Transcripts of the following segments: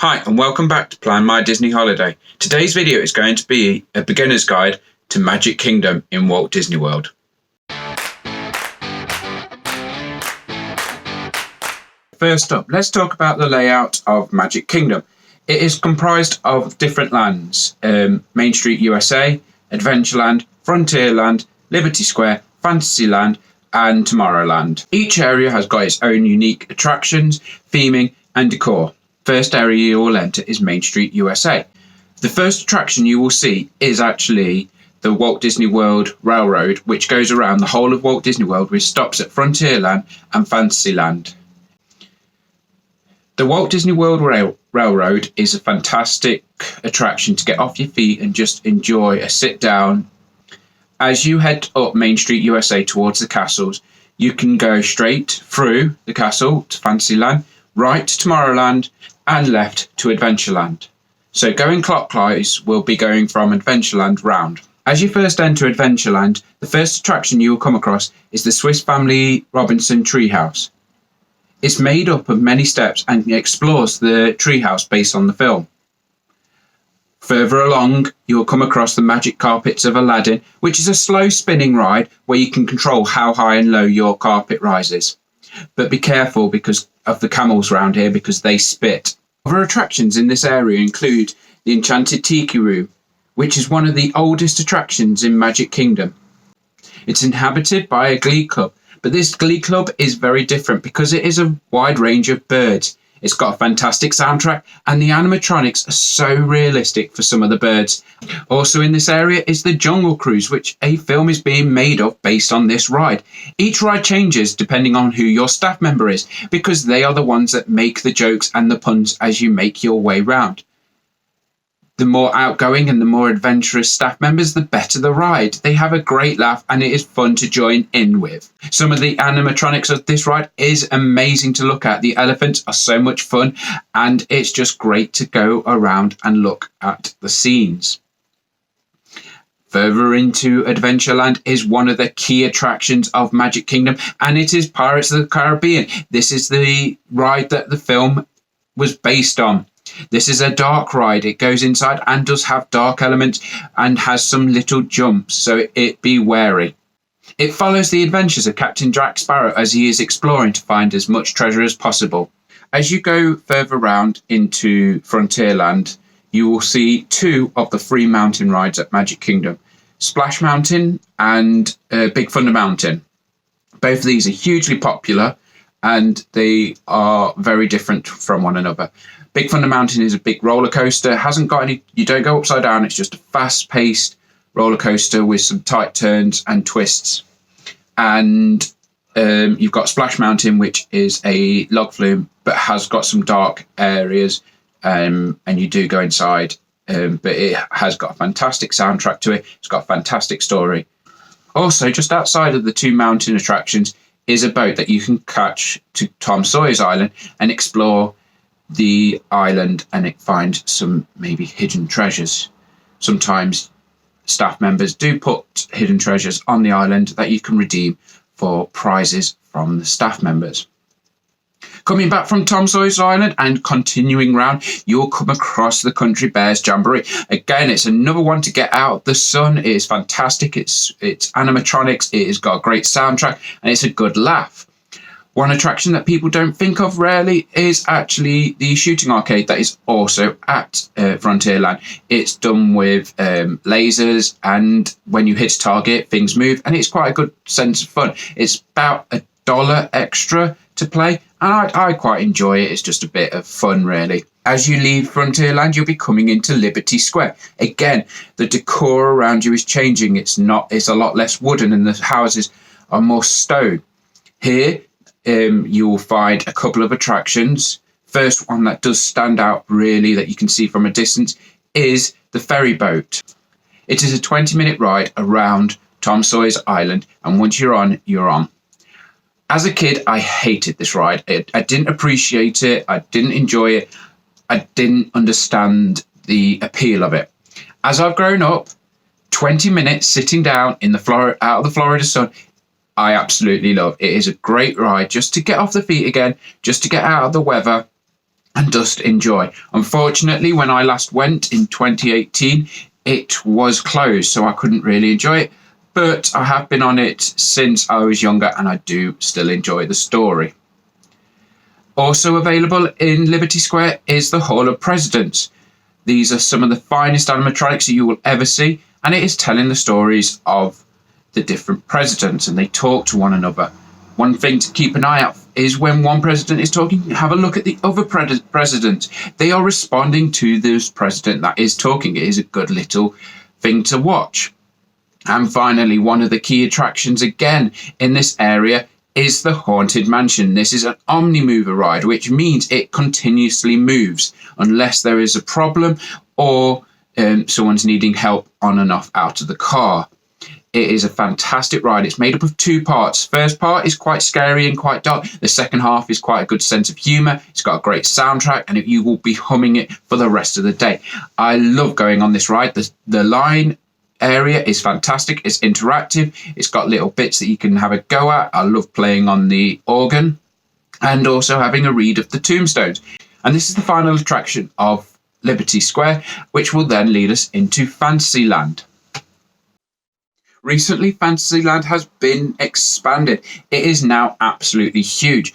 Hi and welcome back to Plan My Disney Holiday. Today's video is going to be a beginner's guide to Magic Kingdom in Walt Disney World. First up, let's talk about the layout of Magic Kingdom. It is comprised of different lands: Main Street USA, Adventureland, Frontierland, Liberty Square, Fantasyland and Tomorrowland. Each area has got its own unique attractions, theming and decor. First area you will enter is Main Street USA. The first attraction you will see is actually the Walt Disney World Railroad, which goes around the whole of Walt Disney World with stops at Frontierland and Fantasyland. The Walt Disney World Railroad is a fantastic attraction to get off your feet and just enjoy a sit down. As you head up Main Street USA towards the castles, you can go straight through the castle to Fantasyland, right to Tomorrowland and left to Adventureland. So going clockwise will be going from Adventureland round. As you first enter Adventureland, the first attraction you will come across is the Swiss Family Robinson Treehouse. It's made up of many steps and explores the treehouse based on the film. Further along, you will come across the Magic Carpets of Aladdin, which is a slow spinning ride where you can control how high and low your carpet rises. But be careful because of the camels around here, because they spit. Other attractions in this area include the Enchanted Tiki Room, which is one of the oldest attractions in Magic Kingdom. It's inhabited by a glee club, but this glee club is very different because it is a wide range of birds. It's got a fantastic soundtrack and the animatronics are so realistic for some of the birds. Also in this area is the Jungle Cruise, which a film is being made of based on this ride. Each ride changes depending on who your staff member is, because they are the ones that make the jokes and the puns as you make your way round. The more outgoing and the more adventurous staff members, the better the ride. They have a great laugh and it is fun to join in with. Some of the animatronics of this ride is amazing to look at. The elephants are so much fun and it's just great to go around and look at the scenes. Further into Adventureland is one of the key attractions of Magic Kingdom, and it is Pirates of the Caribbean. This is the ride that the film was based on. This is a dark ride. It goes inside and does have dark elements and has some little jumps, so it be wary. It follows the adventures of Captain Jack Sparrow as he is exploring to find as much treasure as possible. As you go further round into Frontierland, you will see two of the three mountain rides at Magic Kingdom: Splash Mountain and Big Thunder Mountain. Both of these are hugely popular and they are very different from one another. Big Thunder Mountain is a big roller coaster. Hasn't got any, you don't go upside down. It's just a fast paced roller coaster with some tight turns and twists. And you've got Splash Mountain, which is a log flume, but has got some dark areas. And you do go inside, but it has got a fantastic soundtrack to it. It's got a fantastic story. Also, just outside of the two mountain attractions is a boat that you can catch to Tom Sawyer's Island and explore the island and find some maybe hidden treasures. Sometimes staff members do put hidden treasures on the island that you can redeem for prizes from the staff members. Coming back from Tom Sawyer's Island and continuing round, you'll come across the Country Bears Jamboree. Again, it's another one to get out of the sun. It is fantastic. It's animatronics. It has got a great soundtrack and it's a good laugh. One attraction that people don't think of rarely is actually the shooting arcade that is also at Frontierland. It's done with lasers, and when you hit a target, things move, and it's quite a good sense of fun. It's about $1 extra to play, and I quite enjoy it. It's just a bit of fun, really. As you leave Frontierland, you'll be coming into Liberty Square. Again, the decor around you is changing. It's a lot less wooden, and the houses are more stone. Here, you will find a couple of attractions. First one that does stand out really that you can see from a distance is the ferry boat. It is a 20-minute ride around Tom Sawyer's Island, and once you're on, you're on. As a kid, I hated this ride. I didn't appreciate it. I didn't enjoy it. I didn't understand the appeal of it. As I've grown up, 20 minutes sitting down in out of the Florida sun, I absolutely love. It is a great ride just to get off the feet again, just to get out of the weather and just enjoy. Unfortunately, when I last went in 2018, it was closed, so I couldn't really enjoy it. But I have been on it since I was younger, and I do still enjoy the story. Also available in Liberty Square is the Hall of Presidents. These are some of the finest animatronics that you will ever see, and it is telling the stories of the different presidents, and they talk to one another. One thing to keep an eye out is when one president is talking, have a look at the other presidents. They are responding to this president that is talking. It is a good little thing to watch. And finally, one of the key attractions again in this area is the Haunted Mansion. This is an omni-mover ride, which means it continuously moves unless there is a problem or someone's needing help on and off out of the car. It is a fantastic ride. It's made up of two parts. First part is quite scary and quite dark. The second half is quite a good sense of humour. It's got a great soundtrack, and you will be humming it for the rest of the day. I love going on this ride. The line area is fantastic. It's interactive. It's got little bits that you can have a go at. I love playing on the organ and also having a read of the tombstones. And this is the final attraction of Liberty Square, which will then lead us into Fantasyland. Recently, Fantasyland has been expanded. It is now absolutely huge.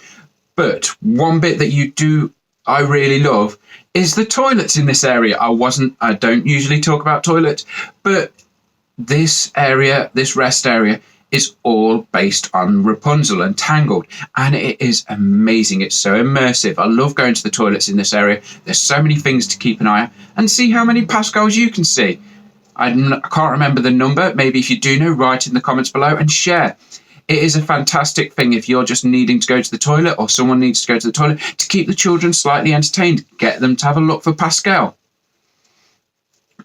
But one bit that I really love is the toilets in this area. I don't usually talk about toilets, but this area, this rest area, is all based on Rapunzel and Tangled, and it is amazing. It's so immersive. I love going to the toilets in this area. There's so many things to keep an eye on and see how many Pascals you can see. I can't remember the number. Maybe if you do know, write in the comments below and share. It is a fantastic thing if you're just needing to go to the toilet or someone needs to go to the toilet to keep the children slightly entertained. Get them to have a look for Pascal.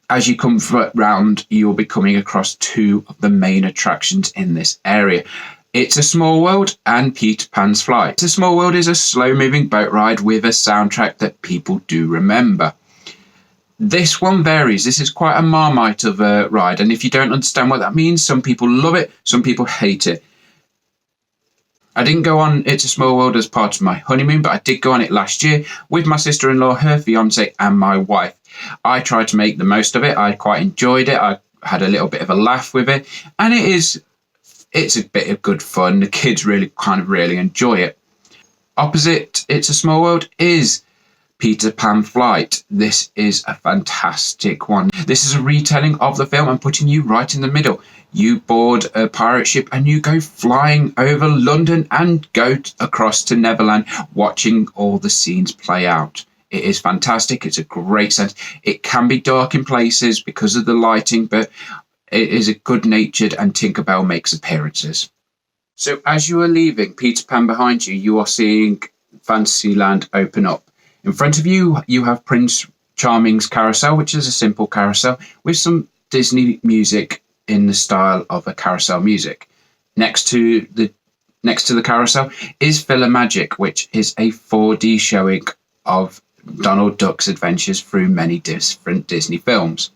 As you come round, you'll be coming across two of the main attractions in this area. It's a Small World and Peter Pan's Flight. It's a Small World is a slow-moving boat ride with a soundtrack that people do remember. This one varies. This is quite a Marmite of a ride, and if you don't understand what that means, some people love it, some people hate it. I didn't go on It's a Small World as part of my honeymoon, but I did go on it last year with my sister-in-law, her fiance, and my wife. I tried to make the most of it. I quite enjoyed it. I had a little bit of a laugh with it, and it's a bit of good fun. The kids really enjoy it. Opposite It's a Small World is Peter Pan Flight. This is a fantastic one. This is a retelling of the film and putting you right in the middle. You board a pirate ship and you go flying over London and go across to Neverland, watching all the scenes play out. It is fantastic. It's a great sense. It can be dark in places because of the lighting, but it is a good-natured, and Tinkerbell makes appearances. So as you are leaving Peter Pan behind you, you are seeing Fantasyland open up. In front of you, you have Prince Charming's carousel, which is a simple carousel with some Disney music in the style of a carousel music. Next to the carousel is PhilaMagic, which is a 4D showing of Donald Duck's adventures through many different Disney films.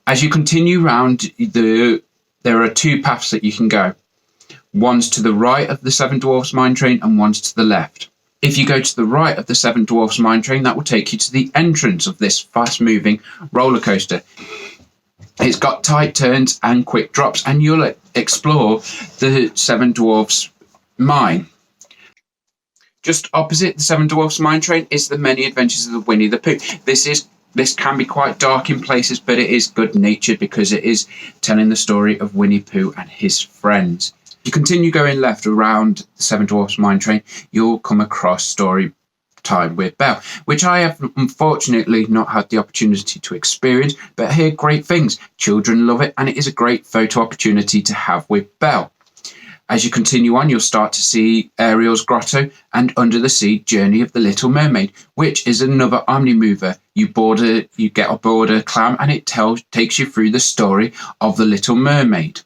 As you continue round, there are two paths that you can go. One's to the right of the Seven Dwarfs Mine Train and one's to the left. If you go to the right of the Seven Dwarfs Mine Train, that will take you to the entrance of this fast-moving roller coaster. It's got tight turns and quick drops, and you'll explore the Seven Dwarfs Mine. Just opposite the Seven Dwarfs Mine Train is the Many Adventures of Winnie the Pooh. This can be quite dark in places, but it is good-natured because it is telling the story of Winnie Pooh and his friends. If you continue going left around the Seven Dwarfs Mine Train, you'll come across Story Time with Belle, which I have unfortunately not had the opportunity to experience, but I hear great things. Children love it, and it is a great photo opportunity to have with Belle. As you continue on, you'll start to see Ariel's Grotto and Under the Sea Journey of the Little Mermaid, which is another omni-mover. You get aboard a clam, and it takes you through the story of the Little Mermaid.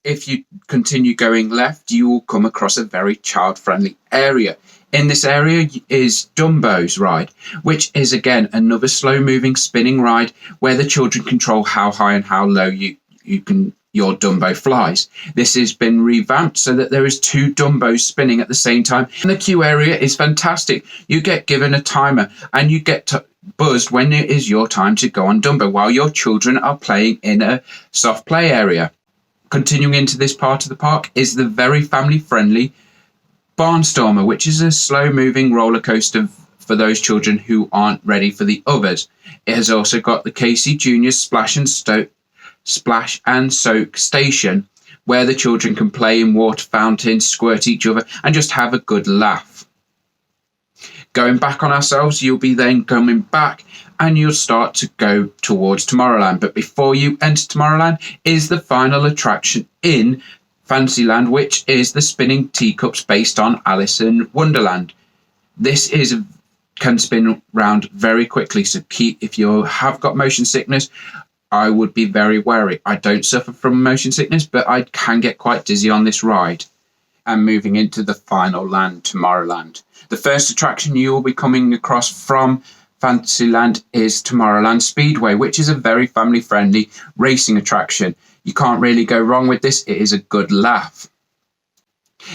If you continue going left, you will come across a very child-friendly area. In this area is Dumbo's ride, which is again another slow-moving spinning ride where the children control how high and how low you can your Dumbo flies. This has been revamped so that there is 2 Dumbos spinning at the same time. And the queue area is fantastic. You get given a timer and you get buzzed when it is your time to go on Dumbo while your children are playing in a soft play area. Continuing into this part of the park is the very family-friendly Barnstormer, which is a slow-moving roller coaster for those children who aren't ready for the others. It has also got the Casey Jr. Splash and Soak station, where the children can play in water fountains, squirt each other, and just have a good laugh. Going back on ourselves, you'll be then coming back and you'll start to go towards Tomorrowland. But before you enter Tomorrowland is the final attraction in Fantasyland, which is the spinning teacups based on Alice in Wonderland. This can spin round very quickly, so if you have got motion sickness, I would be very wary. I don't suffer from motion sickness, but I can get quite dizzy on this ride. And moving into the final land, Tomorrowland. The first attraction you will be coming across from Fantasyland is Tomorrowland Speedway, which is a very family-friendly racing attraction. You can't really go wrong with this. It is a good laugh.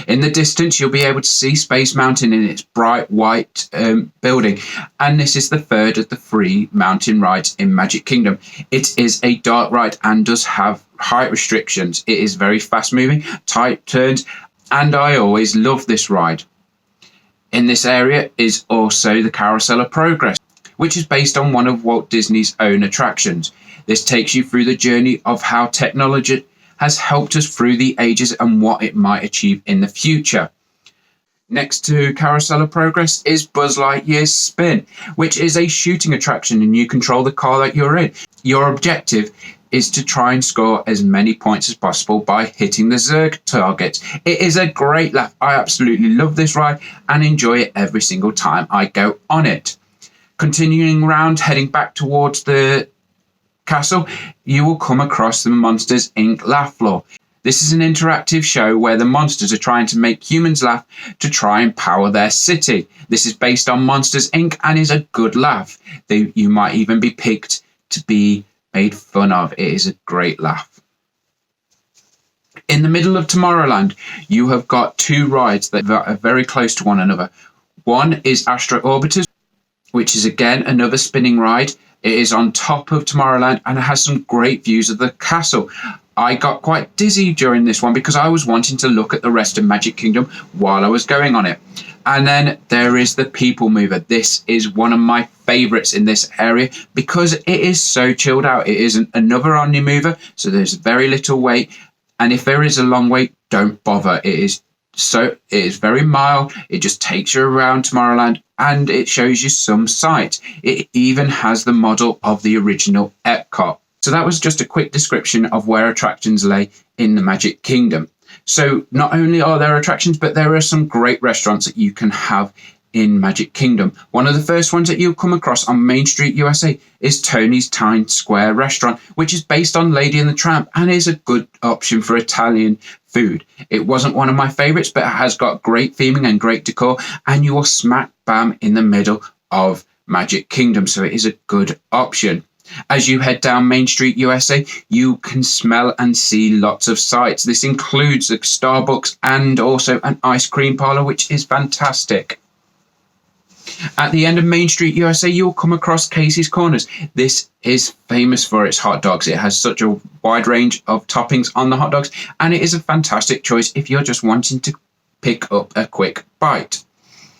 In the distance, you'll be able to see Space Mountain in its bright white building, and this is the third of the 3 mountain rides in Magic Kingdom. It is a dark ride and does have height restrictions. It is very fast moving, tight turns, and I always love this ride. In this area is also the Carousel of Progress, which is based on one of Walt Disney's own attractions. This takes you through the journey of how technology has helped us through the ages and what it might achieve in the future. Next to Carousel of Progress is Buzz Lightyear's Spin, which is a shooting attraction and you control the car that you're in. Your objective is to try and score as many points as possible by hitting the Zerg targets. It is a great laugh. I absolutely love this ride and enjoy it every single time I go on it. Continuing around, heading back towards the castle, you will come across the Monsters Inc. Laugh Floor. This is an interactive show where the monsters are trying to make humans laugh to try and power their city. This is based on Monsters Inc. and is a good laugh. You might even be picked to be made fun of. It is a great laugh. In the middle of Tomorrowland, you have got 2 rides that are very close to one another. One is Astro Orbiters, which is again another spinning ride. It is on top of Tomorrowland and it has some great views of the castle. I got quite dizzy during this one because I was wanting to look at the rest of Magic Kingdom while I was going on it. And then there is the People Mover. This is one of my favourites in this area because it is so chilled out. It is another Omnimover, so there's very little wait. And if there is a long wait, don't bother. It is very mild. It just takes you around Tomorrowland and it shows you some sights. It even has the model of the original Epcot. So that was just a quick description of where attractions lay in the Magic Kingdom. So not only are there attractions, but there are some great restaurants that you can have in Magic Kingdom. One of the first ones that you'll come across on Main Street, USA is Tony's Times Square restaurant, which is based on Lady and the Tramp and is a good option for Italian food. It wasn't one of my favorites, but it has got great theming and great decor, and you are smack bam in the middle of Magic Kingdom, so it is a good option. As you head down Main Street, USA, you can smell and see lots of sights. This includes a Starbucks and also an ice cream parlor, which is fantastic. At the end of Main Street, USA, you'll come across Casey's Corners. This is famous for its hot dogs. It has such a wide range of toppings on the hot dogs, and it is a fantastic choice if you're just wanting to pick up a quick bite.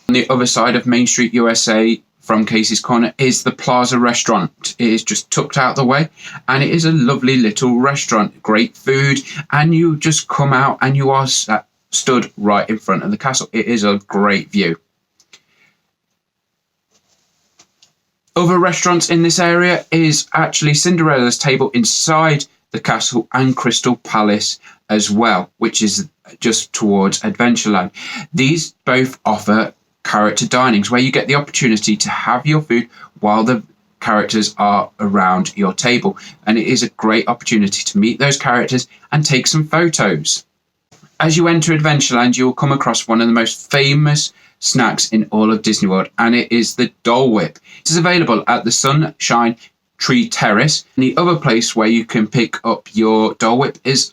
On the other side of Main Street, USA, from Casey's Corner is the Plaza restaurant. It is just tucked out the way and it is a lovely little restaurant, great food, and you just come out and you are stood right in front of the castle. It is a great view. Other restaurants in this area is actually Cinderella's Table inside the castle and Crystal Palace as well, which is just towards Adventureland. These both offer character dinings where you get the opportunity to have your food while the characters are around your table, and it is a great opportunity to meet those characters and take some photos. As you enter Adventureland, you will come across one of the most famous snacks in all of Disney World, and it is the Dole Whip. It is available at the Sunshine Tree Terrace. And the other place where you can pick up your Dole Whip is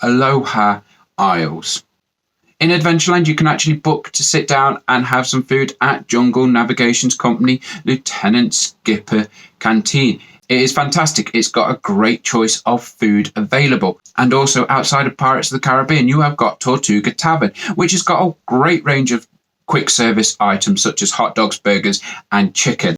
Aloha Isles. In Adventureland, you can actually book to sit down and have some food at Jungle Navigations Company Lieutenant Skipper Canteen. It is fantastic. It's got a great choice of food available. And also outside of Pirates of the Caribbean, you have got Tortuga Tavern, which has got a great range of quick service items such as hot dogs, burgers, and chicken.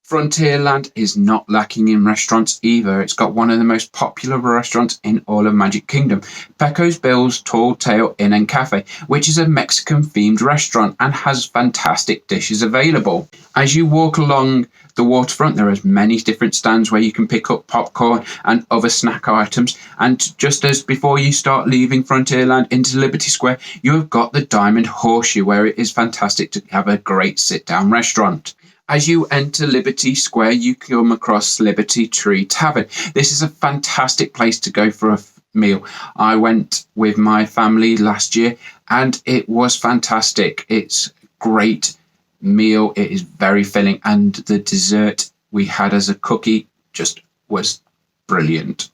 Frontierland is not lacking in restaurants either. It's got one of the most popular restaurants in all of Magic Kingdom, Pecos Bill's Tall Tale Inn and Cafe, which is a Mexican-themed restaurant and has fantastic dishes available. As you walk along the waterfront, there are many different stands where you can pick up popcorn and other snack items. And just as before you start leaving Frontierland into Liberty Square, you have got the Diamond Horseshoe, where it is fantastic to have a great sit-down restaurant. As you enter Liberty Square, you come across Liberty Tree Tavern. This is a fantastic place to go for a meal. I went with my family last year and it was fantastic. It's a great meal. It is very filling, and the dessert we had as a cookie just was brilliant.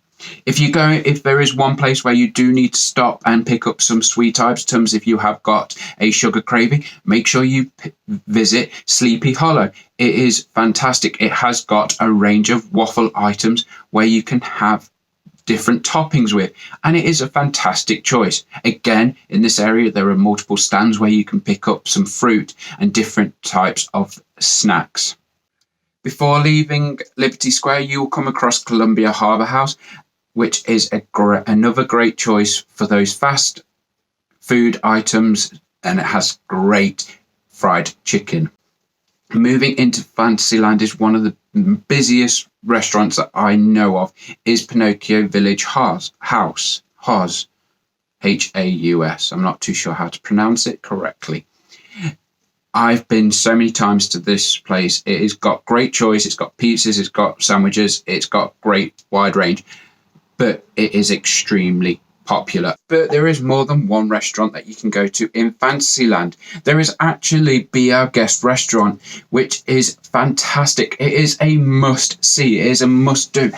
If there is one place where you do need to stop and pick up some sweet items, if you have got a sugar craving, make sure you visit Sleepy Hollow. It is fantastic. It has got a range of waffle items where you can have different toppings with, and it is a fantastic choice. Again, in this area, there are multiple stands where you can pick up some fruit and different types of snacks. Before leaving Liberty Square, you will come across Columbia Harbour House, which is another great choice for those fast food items, and it has great fried chicken. Moving into Fantasyland is one of the busiest restaurants that I know of, is Pinocchio Village Haus, Haus, Haus. I'm not too sure how to pronounce it correctly. I've been so many times to this place. It has got great choice. It's got pizzas, it's got sandwiches, it's got great wide range, but it is extremely popular. But there is more than one restaurant that you can go to in Fantasyland. There is actually Be Our Guest restaurant, which is fantastic. It is a must see. It is a must do.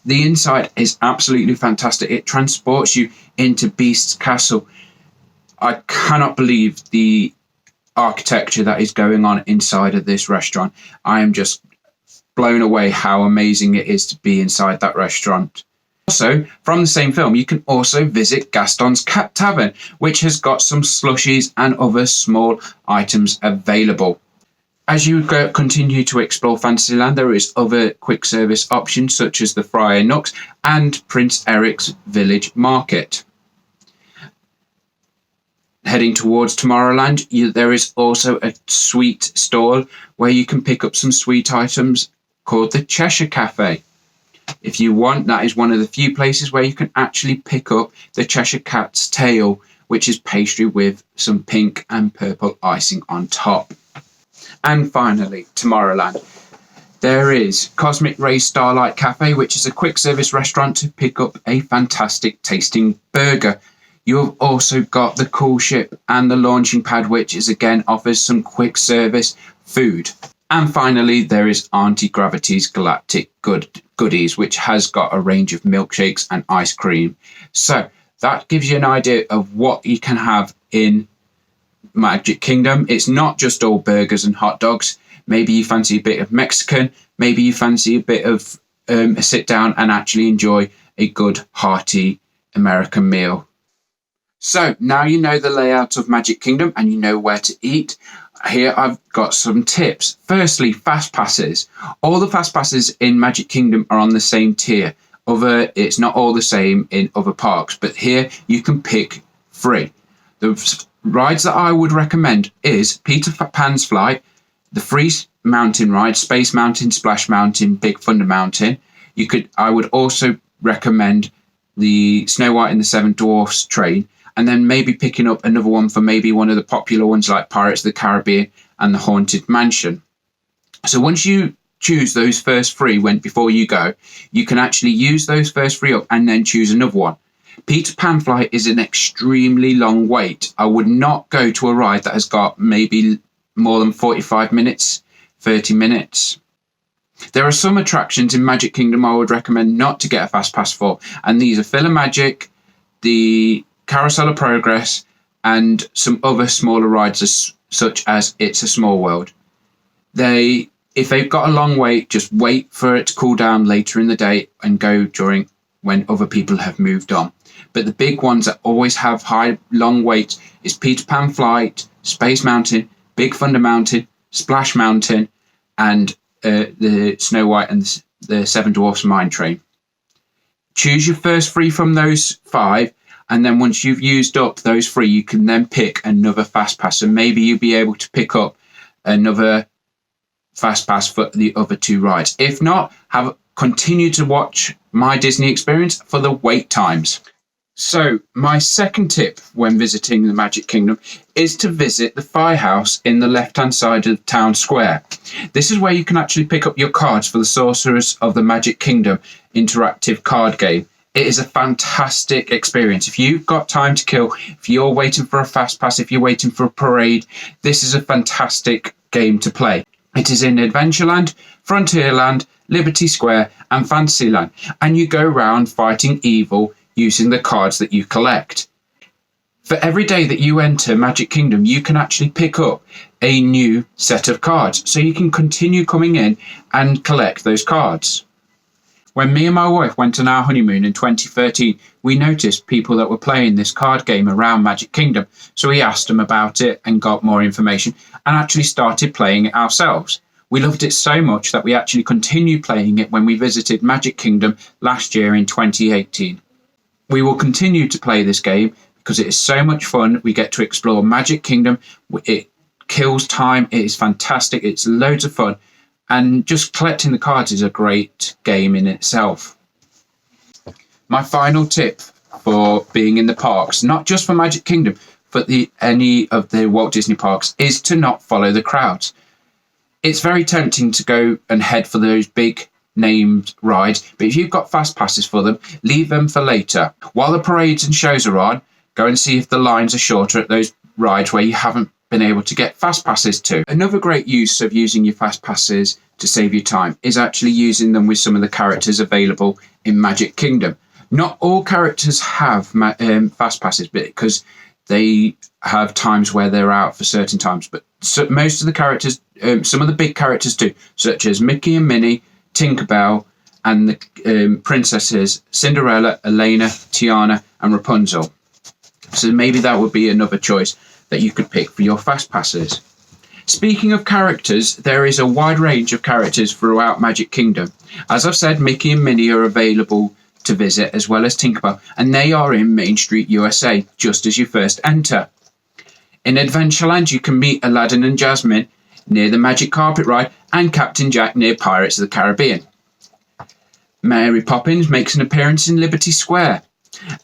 The inside is absolutely fantastic. It transports you into Beast's Castle. I cannot believe the architecture that is going on inside of this restaurant. I am just blown away how amazing it is to be inside that restaurant. Also, from the same film, you can also visit Gaston's Cat Tavern, which has got some slushies and other small items available. As you continue to explore Fantasyland, there is other quick service options such as the Friar Nooks and Prince Eric's Village Market. Heading towards Tomorrowland, there is also a sweet stall where you can pick up some sweet items called the Cheshire Cafe. If you want, that is one of the few places where you can actually pick up the Cheshire Cat's tail, which is pastry with some pink and purple icing on top. And finally, Tomorrowland. There is Cosmic Ray Starlight Cafe, which is a quick service restaurant to pick up a fantastic tasting burger. You have also got the Cool Ship and the Launching Pad, which is again offers some quick service food. And finally, there is Auntie Gravity's Galactic Goodies, which has got a range of milkshakes and ice cream. So that gives you an idea of what you can have in Magic Kingdom. It's not just all burgers and hot dogs. Maybe you fancy a bit of Mexican. Maybe you fancy a bit of a sit down and actually enjoy a good hearty American meal. So now you know the layout of Magic Kingdom and you know where to eat. Here I've got some tips. Firstly, fast passes. All the fast passes in Magic Kingdom are on the same tier. It's not all the same in other parks, but here you can pick 3. The rides that I would recommend is Peter Pan's Flight, the free mountain ride, Space Mountain, Splash Mountain, Big Thunder Mountain. I would also recommend the Snow White and the Seven Dwarfs train, and then maybe picking up another one for maybe one of the popular ones like Pirates of the Caribbean and the Haunted Mansion. So once you choose those first 3 before you go, you can actually use those first 3 up and then choose another one. Peter Pan Flight is an extremely long wait. I would not go to a ride that has got maybe more than 45 minutes, 30 minutes. There are some attractions in Magic Kingdom I would recommend not to get a fast pass for, and these are PhilaMagic, the Carousel of Progress, and some other smaller rides such as It's a Small World. If they've got a long wait, just wait for it to cool down later in the day and go during when other people have moved on. But the big ones that always have long waits is Peter Pan Flight, Space Mountain, Big Thunder Mountain, Splash Mountain, and the Snow White and the Seven Dwarfs Mine Train. Choose your first 3 from those 5, and then once you've used up those 3, you can then pick another fast pass, and maybe you'll be able to pick up another fast pass for the other 2 rides. If not, continue to watch My Disney Experience for the wait times. So my second tip when visiting the Magic Kingdom is to visit the firehouse in the left-hand side of Town Square. This is where you can actually pick up your cards for the Sorcerers of the Magic Kingdom interactive card game. It is a fantastic experience. If you've got time to kill, if you're waiting for a fast pass, if you're waiting for a parade, this is a fantastic game to play. It is in Adventureland, Frontierland, Liberty Square and Fantasyland, and you go round fighting evil using the cards that you collect. For every day that you enter Magic Kingdom, you can actually pick up a new set of cards, so you can continue coming in and collect those cards. When me and my wife went on our honeymoon in 2013, we noticed people that were playing this card game around Magic Kingdom, so we asked them about it and got more information and actually started playing it ourselves. We loved it so much that we actually continued playing it when we visited Magic Kingdom last year in 2018. We will continue to play this game because it is so much fun. We get to explore Magic Kingdom. It kills time. It is fantastic. It's loads of fun. And just collecting the cards is a great game in itself. My final tip for being in the parks, not just for Magic Kingdom, but any of the Walt Disney parks, is to not follow the crowds. It's very tempting to go and head for those big named rides, but if you've got fast passes for them, leave them for later. While the parades and shows are on, go and see if the lines are shorter at those rides where you haven't been able to get fast passes to. Another great use of using your fast passes to save you time is actually using them with some of the characters available in Magic Kingdom. Not all characters have fast passes because they have times where they're out for certain times, but most of the characters, some of the big characters do, such as Mickey and Minnie, Tinkerbell, and the princesses Cinderella, Elena, Tiana, and Rapunzel. So maybe that would be another choice that you could pick for your fast passes. Speaking of characters, there is a wide range of characters throughout Magic Kingdom. As I've said, Mickey and Minnie are available to visit, as well as Tinkerbell, and they are in Main Street, USA, just as you first enter. In Adventureland, you can meet Aladdin and Jasmine near the Magic Carpet Ride, and Captain Jack near Pirates of the Caribbean. Mary Poppins makes an appearance in Liberty Square,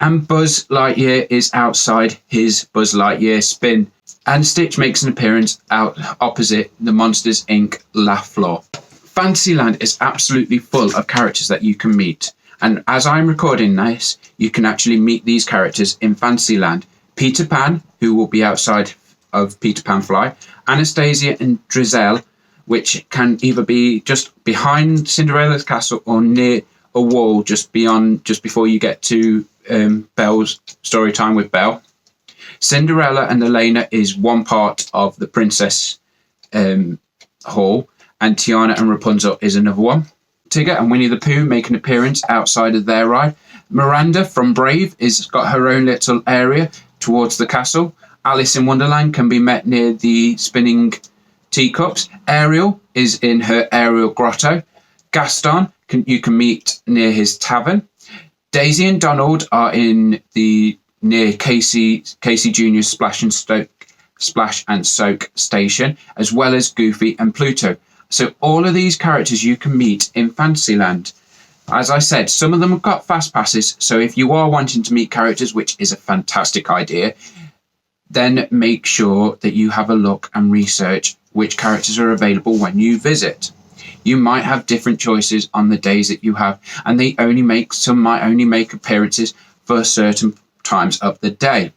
and Buzz Lightyear is outside his Buzz Lightyear spin, and Stitch makes an appearance out opposite the Monsters Inc. laugh floor. Fantasyland is absolutely full of characters that you can meet, and as I'm recording this, you can actually meet these characters in Fantasyland. Peter Pan, who will be outside of Peter Pan Fly, Anastasia and Drizzle, which can either be just behind Cinderella's castle or near a wall just before you get to Belle's story time with Belle. Cinderella and Elena is one part of the Princess Hall, and Tiana and Rapunzel is another one. Tigger and Winnie the Pooh make an appearance outside of their ride. Miranda from Brave is got her own little area towards the castle. Alice in Wonderland can be met near the spinning teacups. Ariel is in her Ariel Grotto. Gaston you can meet near his tavern. Daisy and Donald are in the near Casey Jr.'s Splash and Soak station, as well as Goofy and Pluto. So all of these characters you can meet in Fantasyland. As I said, some of them have got fast passes, so if you are wanting to meet characters, which is a fantastic idea, then make sure that you have a look and research which characters are available when you visit. You might have different choices on the days that you have, and some might only make appearances for certain times of the day.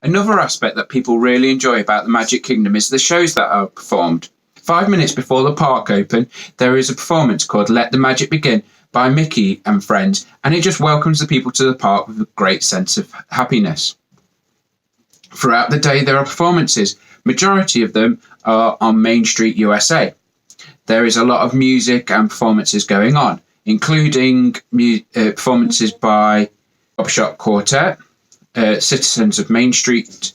Another aspect that people really enjoy about the Magic Kingdom is the shows that are performed. 5 minutes before the park open, there is a performance called Let the Magic Begin by Mickey and friends, and it just welcomes the people to the park with a great sense of happiness. Throughout the day, there are performances. Majority of them are on Main Street, USA. There is a lot of music and performances going on, including performances by Shop Quartet, Citizens of Main Street,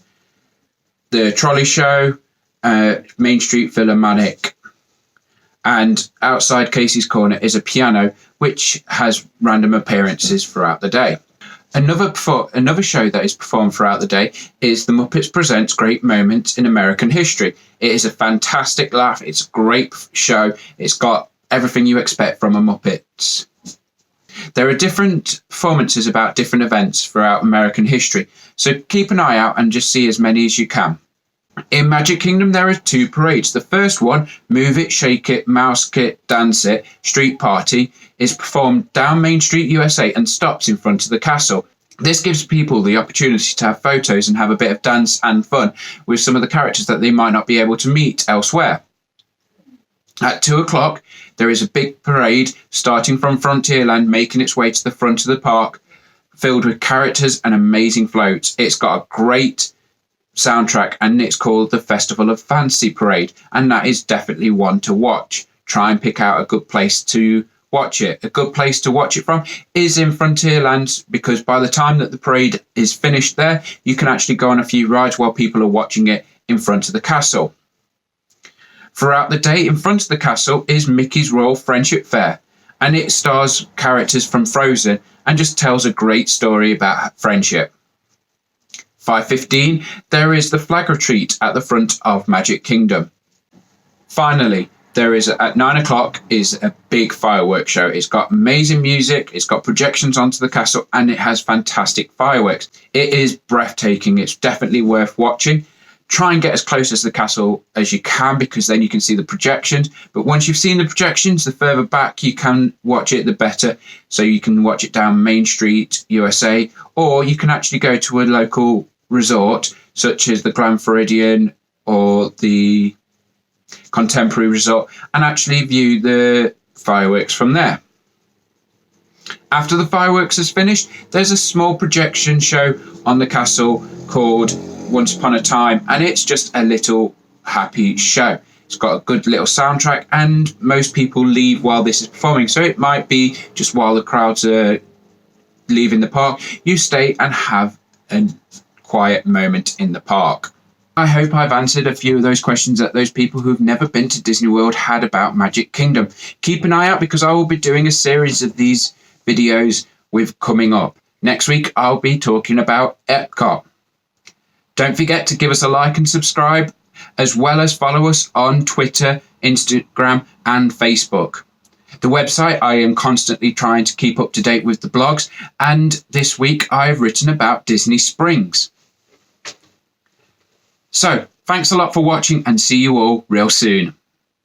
the Trolley Show, Main Street Philharmonic, and outside Casey's Corner is a piano which has random appearances throughout the day. Another show that is performed throughout the day is The Muppets Presents Great Moments in American History. It is a fantastic laugh. It's a great show. It's got everything you expect from a Muppets. There are different performances about different events throughout American history, so keep an eye out and just see as many as you can. In Magic Kingdom, there are 2 parades. The first one, Move It, Shake It, Mouse It, Dance It, Street Party, is performed down Main Street, USA and stops in front of the castle. This gives people the opportunity to have photos and have a bit of dance and fun with some of the characters that they might not be able to meet elsewhere. At 2 o'clock, there is a big parade starting from Frontierland, making its way to the front of the park, filled with characters and amazing floats. It's got a great soundtrack and it's called the Festival of Fancy Parade, and that is definitely one to watch. Try and pick out a good place to watch it. A good place to watch it from is in Frontierland, because by the time that the parade is finished there, you can actually go on a few rides while people are watching it in front of the castle. Throughout the day, in front of the castle is Mickey's Royal Friendship Fair, and it stars characters from Frozen and just tells a great story about friendship. 5:15, there is the flag retreat at the front of Magic Kingdom. Finally, there is at 9 o'clock is a big fireworks show. It's got amazing music, it's got projections onto the castle, and it has fantastic fireworks. It is breathtaking. It's definitely worth watching. Try and get as close as the castle as you can, because then you can see the projections. But once you've seen the projections, the further back you can watch it, the better. So you can watch it down Main Street, USA, or you can actually go to a local resort such as the Grand Floridian or the Contemporary Resort and actually view the fireworks from there. After the fireworks is finished, there's a small projection show on the castle called Once Upon a Time, and it's just a little happy show. It's got a good little soundtrack, and most people leave while this is performing, so it might be just while the crowds are leaving the park, you stay and have a quiet moment in the park. I hope I've answered a few of those questions that those people who've never been to Disney World had about Magic Kingdom. Keep an eye out, because I will be doing a series of these videos with coming up. Next week, I'll be talking about Epcot. Don't forget to give us a like and subscribe, as well as follow us on Twitter, Instagram, and Facebook. The website, I am constantly trying to keep up to date with the blogs, and this week I've written about Disney Springs. So, thanks a lot for watching, and see you all real soon.